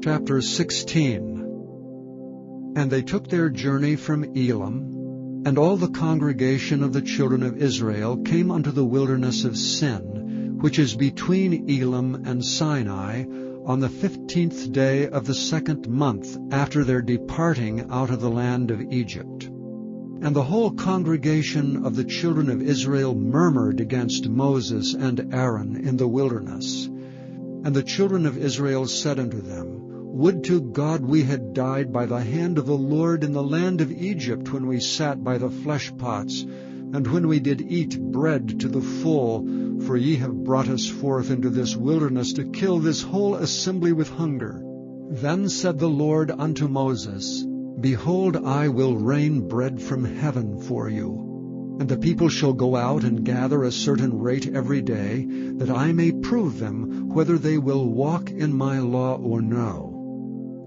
Chapter 16. And they took their journey from Elim, and all the congregation of the children of Israel came unto the wilderness of Sin, which is between Elim and Sinai, on the 15th day of the 2nd month after their departing out of the land of Egypt. And the whole congregation of the children of Israel murmured against Moses and Aaron in the wilderness. And the children of Israel said unto them, Would to God we had died by the hand of the Lord in the land of Egypt, when we sat by the flesh pots, and when we did eat bread to the full, for ye have brought us forth into this wilderness to kill this whole assembly with hunger. Then said the Lord unto Moses, Behold, I will rain bread from heaven for you. And the people shall go out and gather a certain rate every day, that I may prove them whether they will walk in my law or no.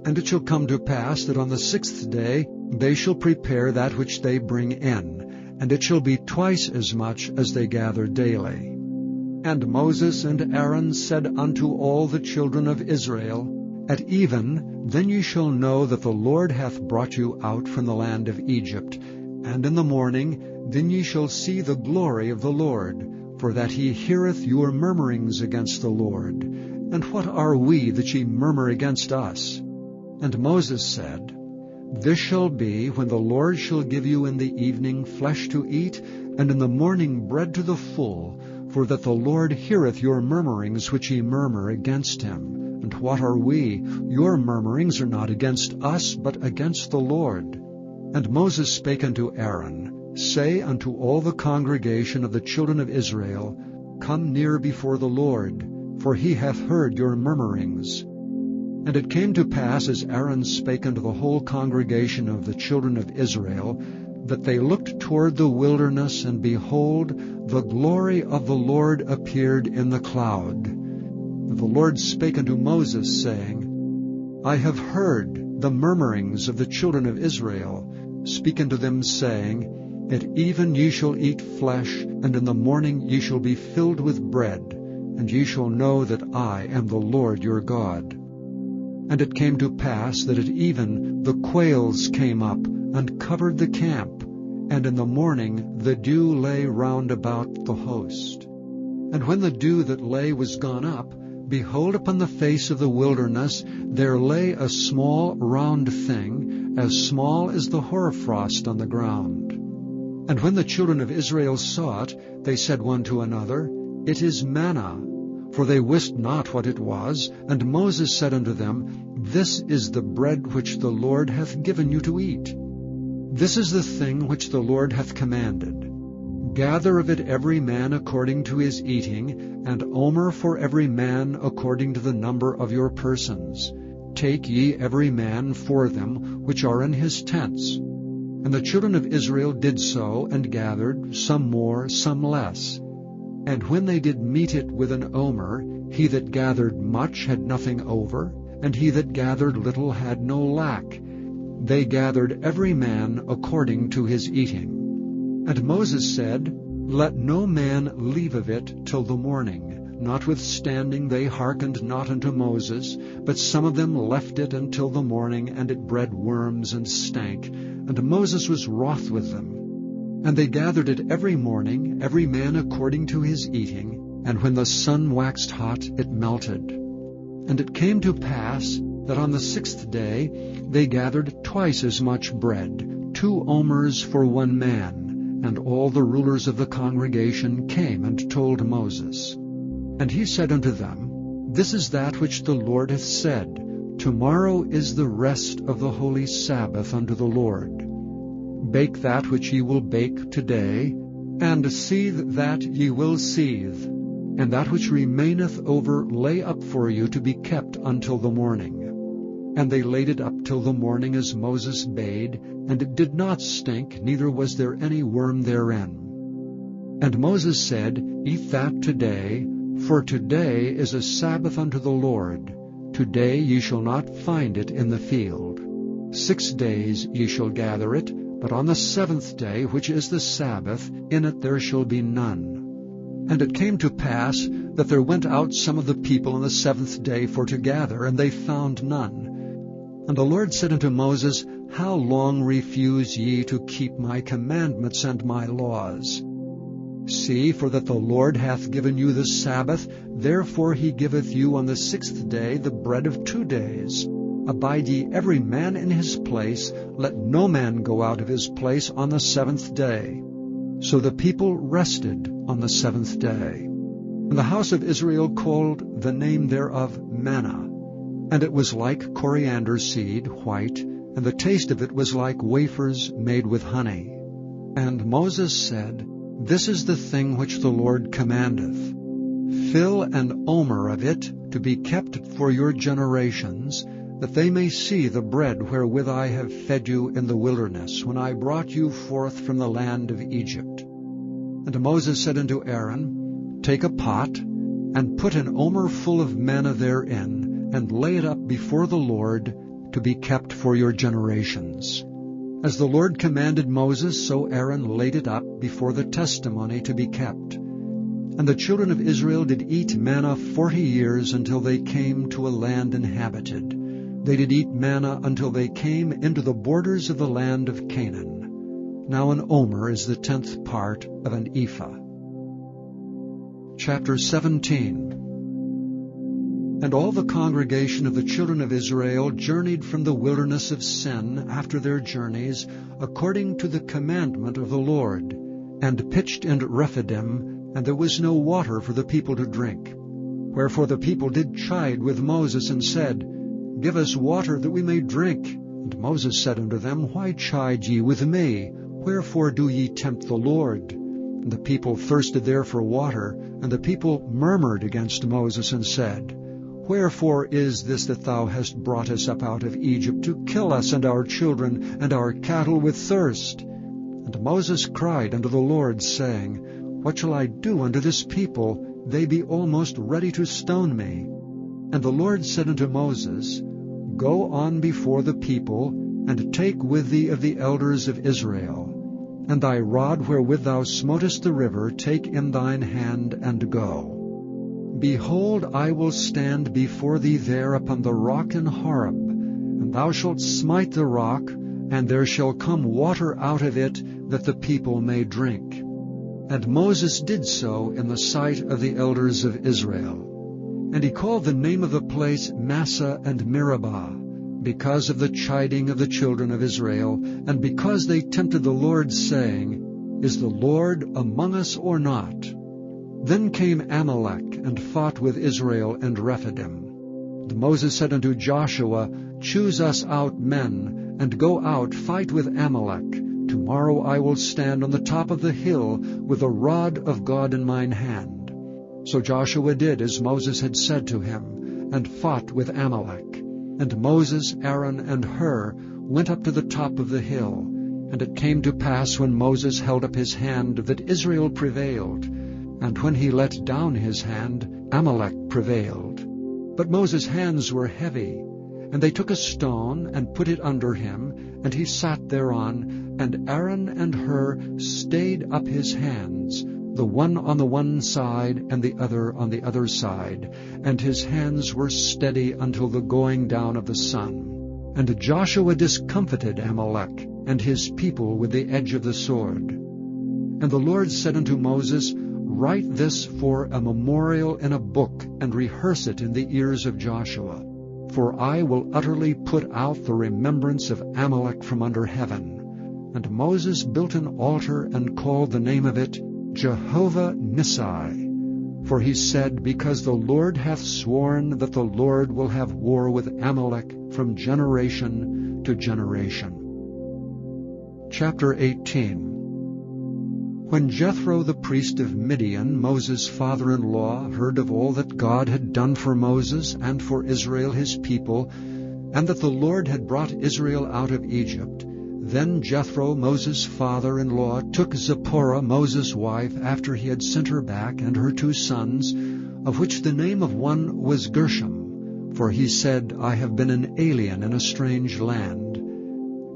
And it shall come to pass that on the 6th day they shall prepare that which they bring in, and it shall be twice as much as they gather daily. And Moses and Aaron said unto all the children of Israel, At even, then ye shall know that the Lord hath brought you out from the land of Egypt. And in the morning, then ye shall see the glory of the Lord, for that he heareth your murmurings against the Lord. And what are we that ye murmur against us? And Moses said, This shall be when the Lord shall give you in the evening flesh to eat, and in the morning bread to the full, for that the Lord heareth your murmurings which ye murmur against him. And what are we? Your murmurings are not against us, but against the Lord. And Moses spake unto Aaron, Say unto all the congregation of the children of Israel, Come near before the Lord, for he hath heard your murmurings. And it came to pass, as Aaron spake unto the whole congregation of the children of Israel, that they looked toward the wilderness, and behold, the glory of the Lord appeared in the cloud. The Lord spake unto Moses, saying, I have heard the murmurings of the children of Israel. Speak unto them, saying, At even ye shall eat flesh, and in the morning ye shall be filled with bread, and ye shall know that I am the Lord your God. And it came to pass that at even the quails came up, and covered the camp, and in the morning the dew lay round about the host. And when the dew that lay was gone up, behold, upon the face of the wilderness there lay a small round thing, as small as the hoarfrost on the ground. And when the children of Israel saw it, they said one to another, It is manna. For they wist not what it was. And Moses said unto them, This is the bread which the Lord hath given you to eat. This is the thing which the Lord hath commanded. Gather of it every man according to his eating, and omer for every man according to the number of your persons. Take ye every man for them which are in his tents. And the children of Israel did so, and gathered, some more, some less. And when they did meet it with an omer, he that gathered much had nothing over, and he that gathered little had no lack. They gathered every man according to his eating. And Moses said, Let no man leave of it till the morning. Notwithstanding they hearkened not unto Moses, but some of them left it until the morning, and it bred worms and stank. And Moses was wroth with them. And they gathered it every morning, every man according to his eating, and when the sun waxed hot, it melted. And it came to pass that on the 6th day they gathered twice as much bread, 2 omers for one man. And all the rulers of the congregation came and told Moses. And he said unto them, This is that which the Lord hath said, Tomorrow is the rest of the holy Sabbath unto the Lord. Bake that which ye will bake today, and seethe that ye will seethe, and that which remaineth over lay up for you to be kept until the morning. And they laid it up till the morning as Moses bade, and it did not stink, neither was there any worm therein. And Moses said, Eat that today, for today is a Sabbath unto the Lord. Today ye shall not find it in the field. 6 days ye shall gather it, but on the 7th day, which is the Sabbath, in it there shall be none. And it came to pass that there went out some of the people on the 7th day for to gather, and they found none. And the Lord said unto Moses, How long refuse ye to keep my commandments and my laws? See, for that the Lord hath given you the Sabbath, therefore he giveth you on the 6th day the bread of 2 days. Abide ye every man in his place, let no man go out of his place on the 7th day. So the people rested on the 7th day. And the house of Israel called the name thereof manna. And it was like coriander seed, white, and the taste of it was like wafers made with honey. And Moses said, This is the thing which the Lord commandeth. Fill an omer of it to be kept for your generations, that they may see the bread wherewith I have fed you in the wilderness, when I brought you forth from the land of Egypt. And Moses said unto Aaron, Take a pot, and put an omer full of manna therein, and lay it up before the Lord, to be kept for your generations. As the Lord commanded Moses, so Aaron laid it up before the testimony to be kept. And the children of Israel did eat manna 40 years until they came to a land inhabited. They did eat manna until they came into the borders of the land of Canaan. Now an omer is the 10th part of an ephah. Chapter 17. And all the congregation of the children of Israel journeyed from the wilderness of Sin after their journeys, according to the commandment of the Lord, and pitched in Rephidim, and there was no water for the people to drink. Wherefore the people did chide with Moses, and said, Give us water that we may drink. And Moses said unto them, Why chide ye with me? Wherefore do ye tempt the Lord? And the people thirsted there for water, and the people murmured against Moses, and said, Wherefore is this that thou hast brought us up out of Egypt, to kill us and our children and our cattle with thirst? And Moses cried unto the Lord, saying, What shall I do unto this people? They be almost ready to stone me. And the Lord said unto Moses, Go on before the people, and take with thee of the elders of Israel. And thy rod wherewith thou smotest the river take in thine hand, and go. Behold, I will stand before thee there upon the rock in Horeb, and thou shalt smite the rock, and there shall come water out of it, that the people may drink. And Moses did so in the sight of the elders of Israel. And he called the name of the place Massah and Meribah, because of the chiding of the children of Israel, and because they tempted the Lord, saying, Is the Lord among us or not? Then came Amalek, and fought with Israel and Rephidim. And Moses said unto Joshua, Choose us out men, and go out, fight with Amalek. Tomorrow I will stand on the top of the hill, with the rod of God in mine hand. So Joshua did as Moses had said to him, and fought with Amalek. And Moses, Aaron, and Hur went up to the top of the hill. And it came to pass, when Moses held up his hand, that Israel prevailed. And when he let down his hand, Amalek prevailed. But Moses' hands were heavy, and they took a stone, and put it under him, and he sat thereon, and Aaron and Hur stayed up his hands, the one on the one side, and the other on the other side, and his hands were steady until the going down of the sun. And Joshua discomfited Amalek and his people with the edge of the sword. And the Lord said unto Moses, Write this for a memorial in a book, and rehearse it in the ears of Joshua. For I will utterly put out the remembrance of Amalek from under heaven. And Moses built an altar, and called the name of it Jehovah Nissi. For he said, Because the Lord hath sworn that the Lord will have war with Amalek from generation to generation. Chapter 18. When Jethro the priest of Midian, Moses' father-in-law, heard of all that God had done for Moses and for Israel his people, and that the Lord had brought Israel out of Egypt, then Jethro, Moses' father-in-law, took Zipporah, Moses' wife, after he had sent her back, and her 2 sons, of which the name of one was Gershom, for he said, I have been an alien in a strange land.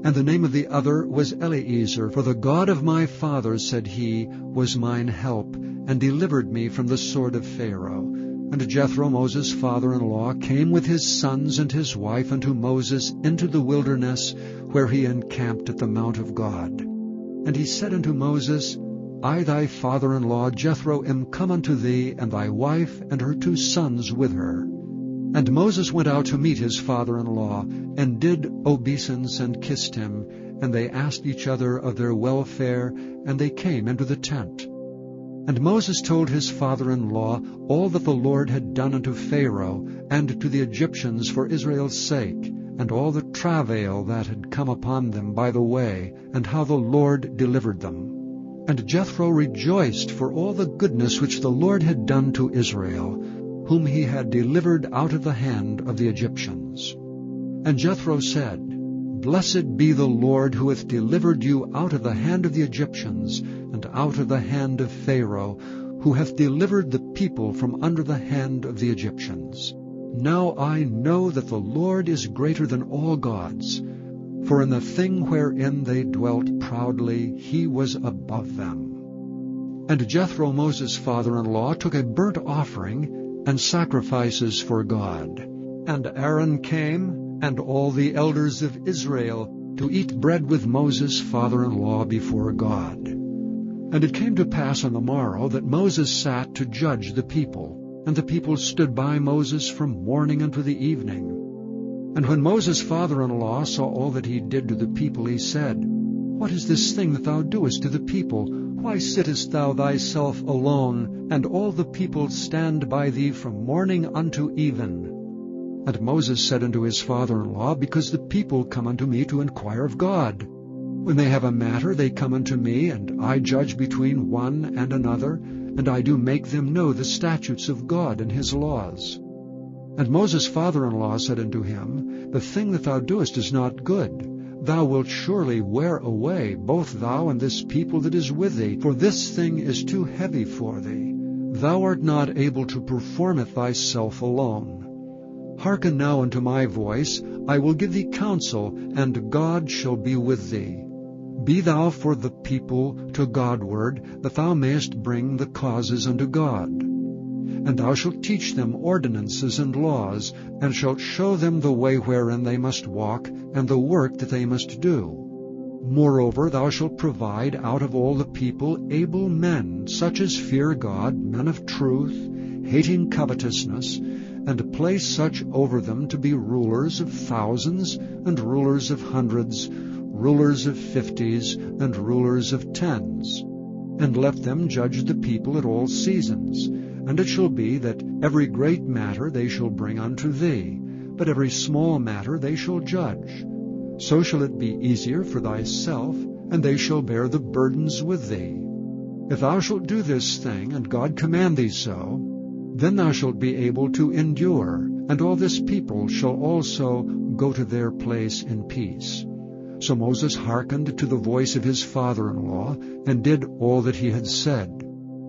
And the name of the other was Eleazar, for the God of my fathers, said he, was mine help, and delivered me from the sword of Pharaoh. And Jethro, Moses' father-in-law, came with his sons and his wife unto Moses into the wilderness, where he encamped at the mount of God. And he said unto Moses, I thy father-in-law Jethro am come unto thee, and thy wife and her 2 sons with her. And Moses went out to meet his father-in-law, and did obeisance and kissed him, and they asked each other of their welfare, and they came into the tent. And Moses told his father-in-law all that the Lord had done unto Pharaoh and to the Egyptians for Israel's sake, and all the travail that had come upon them by the way, and how the Lord delivered them. And Jethro rejoiced for all the goodness which the Lord had done to Israel, whom he had delivered out of the hand of the Egyptians. And Jethro said, Blessed be the Lord, who hath delivered you out of the hand of the Egyptians, and out of the hand of Pharaoh, who hath delivered the people from under the hand of the Egyptians. Now I know that the Lord is greater than all gods, for in the thing wherein they dwelt proudly he was above them. And Jethro, Moses' father-in-law, took a burnt offering and sacrifices for God. And Aaron came, and all the elders of Israel, to eat bread with Moses' father-in-law before God. And it came to pass on the morrow that Moses sat to judge the people, and the people stood by Moses from morning unto the evening. And when Moses' father-in-law saw all that he did to the people, he said, What is this thing that thou doest to the people? Why sittest thou thyself alone, and all the people stand by thee from morning unto even? And Moses said unto his father-in-law, Because the people come unto me to inquire of God. When they have a matter, they come unto me, and I judge between one and another, and I do make them know the statutes of God and his laws. And Moses' father-in-law said unto him, The thing that thou doest is not good. Thou wilt surely wear away, both thou and this people that is with thee, for this thing is too heavy for thee. Thou art not able to perform it thyself alone. Hearken now unto my voice, I will give thee counsel, and God shall be with thee. Be thou for the people to Godward, that thou mayest bring the causes unto God. And thou shalt teach them ordinances and laws, and shalt show them the way wherein they must walk, and the work that they must do. Moreover, thou shalt provide out of all the people able men, such as fear God, men of truth, hating covetousness, and place such over them to be rulers of thousands, and rulers of hundreds, rulers of 50s, and rulers of 10s. And let them judge the people at all seasons. And it shall be that every great matter they shall bring unto thee, but every small matter they shall judge. So shall it be easier for thyself, and they shall bear the burdens with thee. If thou shalt do this thing, and God command thee so, then thou shalt be able to endure, and all this people shall also go to their place in peace. So Moses hearkened to the voice of his father-in-law, and did all that he had said.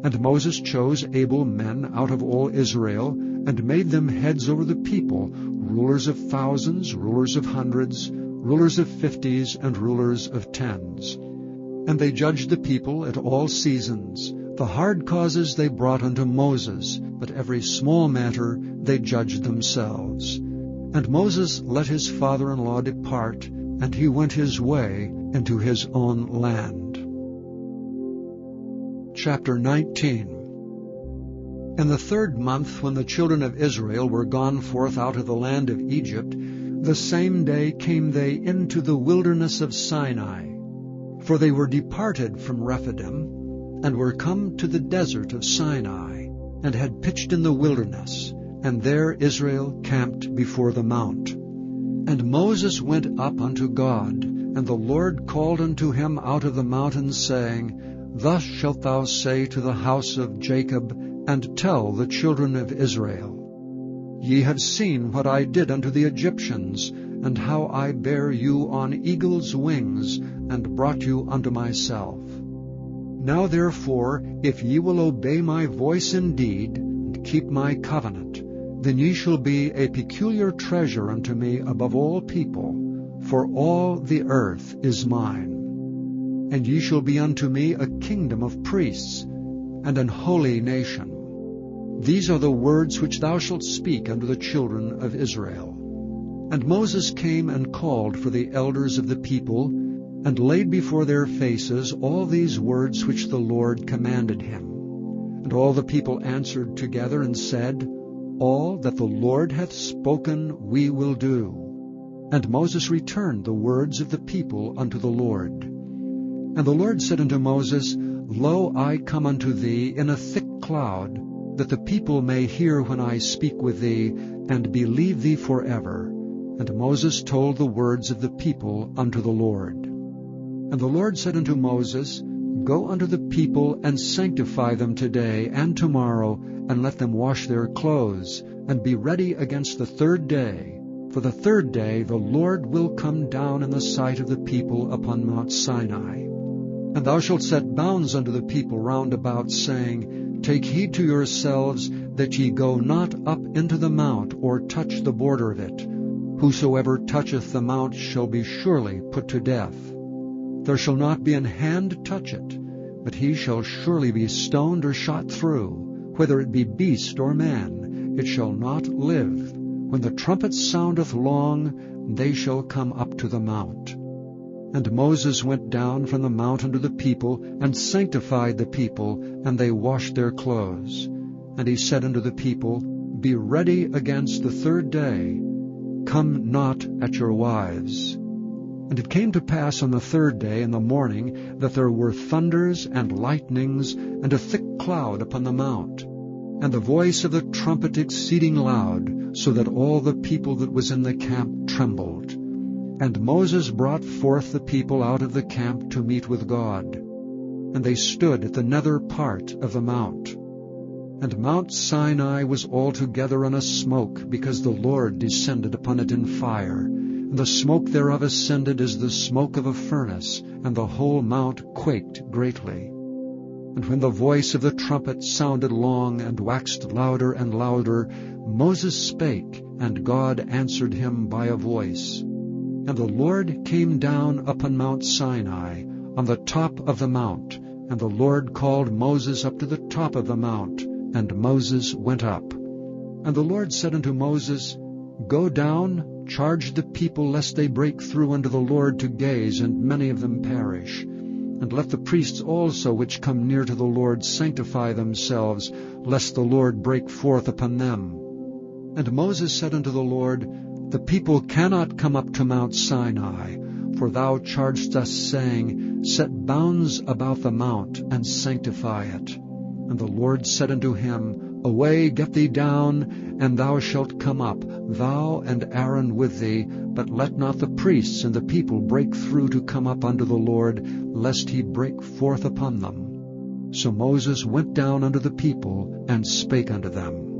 And Moses chose able men out of all Israel, and made them heads over the people, rulers of thousands, rulers of hundreds, rulers of 50s, and rulers of 10s. And they judged the people at all seasons. The hard causes they brought unto Moses, but every small matter they judged themselves. And Moses let his father-in-law depart, and he went his way into his own land. Chapter 19. In the 3rd month, when the children of Israel were gone forth out of the land of Egypt, the same day came they into the wilderness of Sinai. For they were departed from Rephidim, and were come to the desert of Sinai, and had pitched in the wilderness, and there Israel camped before the mount. And Moses went up unto God, and the Lord called unto him out of the mountain, saying, Thus shalt thou say to the house of Jacob, and tell the children of Israel, Ye have seen what I did unto the Egyptians, and how I bare you on eagle's wings, and brought you unto myself. Now therefore, if ye will obey my voice indeed, and keep my covenant, then ye shall be a peculiar treasure unto me above all people, for all the earth is mine. And ye shall be unto me a kingdom of priests, and an holy nation. These are the words which thou shalt speak unto the children of Israel. And Moses came and called for the elders of the people, and laid before their faces all these words which the Lord commanded him. And all the people answered together and said, All that the Lord hath spoken we will do. And Moses returned the words of the people unto the Lord. And the Lord said unto Moses, Lo, I come unto thee in a thick cloud, that the people may hear when I speak with thee, and believe thee forever. And Moses told the words of the people unto the Lord. And the Lord said unto Moses, Go unto the people, and sanctify them today and tomorrow, and let them wash their clothes, and be ready against the third day. For the third day the Lord will come down in the sight of the people upon Mount Sinai. And thou shalt set bounds unto the people round about, saying, Take heed to yourselves, that ye go not up into the mount, or touch the border of it. Whosoever toucheth the mount shall be surely put to death. There shall not be an hand touch it, but he shall surely be stoned or shot through. Whether it be beast or man, it shall not live. When the trumpet soundeth long, they shall come up to the mount. And Moses went down from the mount unto the people, and sanctified the people, and they washed their clothes. And he said unto the people, Be ready against the third day. Come not at your wives. And it came to pass on the third day in the morning, that there were thunders and lightnings, and a thick cloud upon the mount, and the voice of the trumpet exceeding loud, so that all the people that was in the camp trembled. And Moses brought forth the people out of the camp to meet with God. And they stood at the nether part of the mount. And Mount Sinai was altogether on a smoke, because the Lord descended upon it in fire. And the smoke thereof ascended as the smoke of a furnace, and the whole mount quaked greatly. And when the voice of the trumpet sounded long, and waxed louder and louder, Moses spake, and God answered him by a voice. And the Lord came down upon Mount Sinai, on the top of the mount. And the Lord called Moses up to the top of the mount, and Moses went up. And the Lord said unto Moses, Go down, charge the people, lest they break through unto the Lord to gaze, and many of them perish. And let the priests also which come near to the Lord sanctify themselves, lest the Lord break forth upon them. And Moses said unto the Lord, The people cannot come up to Mount Sinai, for thou chargedst us, saying, Set bounds about the mount, and sanctify it. And the Lord said unto him, Away, get thee down, and thou shalt come up, thou and Aaron with thee, but let not the priests and the people break through to come up unto the Lord, lest he break forth upon them. So Moses went down unto the people, and spake unto them.